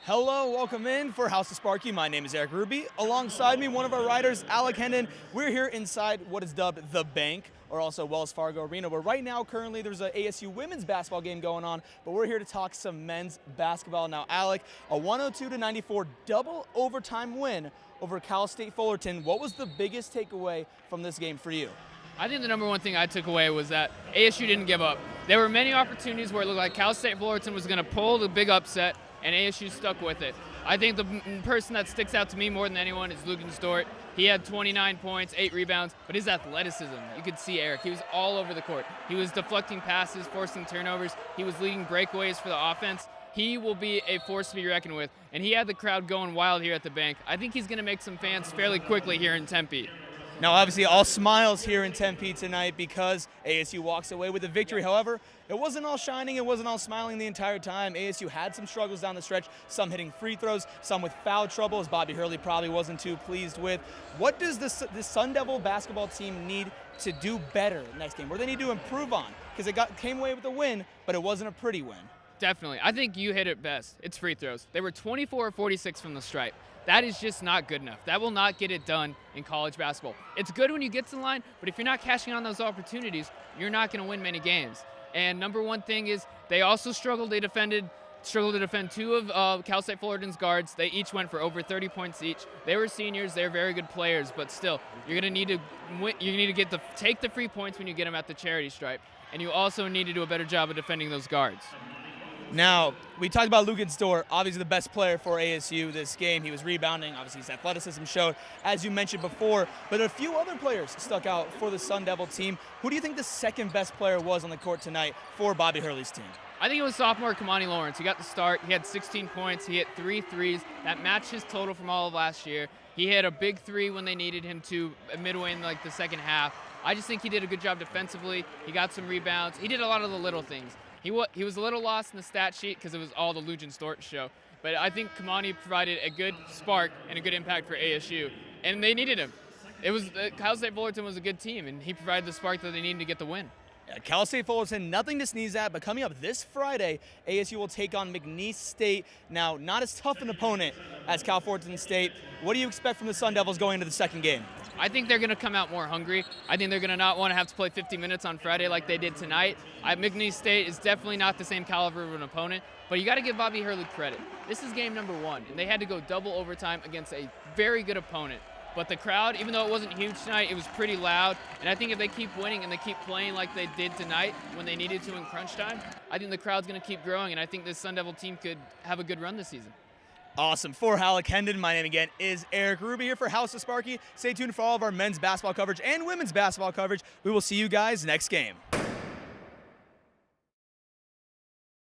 Hello, welcome in for House of Sparky. My name is Erik Ruby. Alongside me, one of our writers, Alec Henden. We're here inside what is dubbed the Bank, or also Wells Fargo Arena, where right now, currently, there's an ASU women's basketball game going on, but we're here to talk some men's basketball. Now, Alec, a 102-94 double overtime win over Cal State Fullerton. What was the biggest takeaway from this game for you? I think the number one thing I took away was that ASU didn't give up. There were many opportunities where it looked like Cal State Fullerton was going to pull the big upset, and ASU stuck with it. I think the person that sticks out to me more than anyone is Lugan Stort. He had 29 points, 8 rebounds, but his athleticism, you could see Eric. He was all over the court. He was deflecting passes, forcing turnovers. He was leading breakaways for the offense. He will be a force to be reckoned with, and he had the crowd going wild here at the Bank. I think he's going to make some fans fairly quickly here in Tempe. Now, obviously, all smiles here in Tempe tonight because ASU walks away with a victory. However, it wasn't all shining. It wasn't all smiling the entire time. ASU had some struggles down the stretch, some hitting free throws, some with foul trouble, as Bobby Hurley probably wasn't too pleased with. What does the Sun Devil basketball team need to do better next game? What do they need to improve on? Because it came away with a win, but it wasn't a pretty win. Definitely. I think you hit it best. It's free throws. They were 24 or 46 from the stripe. That is just not good enough. That will not get it done in college basketball. It's good when you get to the line, but if you're not cashing on those opportunities, you're not going to win many games. And number one thing is they also struggled. They struggled to defend two of Cal State Fullerton's guards. They each went for over 30 points each. They were seniors. They're very good players, but still, you're going to need to win. You need to take the free points when you get them at the charity stripe, and you also need to do a better job of defending those guards. Now, we talked about Lugan Stort, obviously the best player for ASU this game. He was rebounding. Obviously, his athleticism showed, as you mentioned before. But a few other players stuck out for the Sun Devil team. Who do you think the second best player was on the court tonight for Bobby Hurley's team? I think it was sophomore Kamani Lawrence. He got the start. He had 16 points. He hit 3 threes. That matched his total from all of last year. He hit a big three when they needed him to midway in the second half. I just think he did a good job defensively. He got some rebounds. He did a lot of the little things. He was a little lost in the stat sheet because it was all the Lugan Stort show. But I think Kamani provided a good spark and a good impact for ASU, and they needed him. Cal State Fullerton was a good team, and he provided the spark that they needed to get the win. Yeah, Cal State Fullerton, nothing to sneeze at, but coming up this Friday, ASU will take on McNeese State. Now, not as tough an opponent as Cal Fullerton State. What do you expect from the Sun Devils going into the second game? I think they're going to come out more hungry. I think they're going to not want to have to play 50 minutes on Friday like they did tonight. McNeese State is definitely not the same caliber of an opponent, but you got to give Bobby Hurley credit. This is game number 1, and they had to go double overtime against a very good opponent. But the crowd, even though it wasn't huge tonight, it was pretty loud. And I think if they keep winning and they keep playing like they did tonight when they needed to in crunch time, I think the crowd's going to keep growing, and I think this Sun Devil team could have a good run this season. Awesome. For Alec Henden, my name again is Erik Ruby here for House of Sparky. Stay tuned for all of our men's basketball coverage and women's basketball coverage. We will see you guys next game.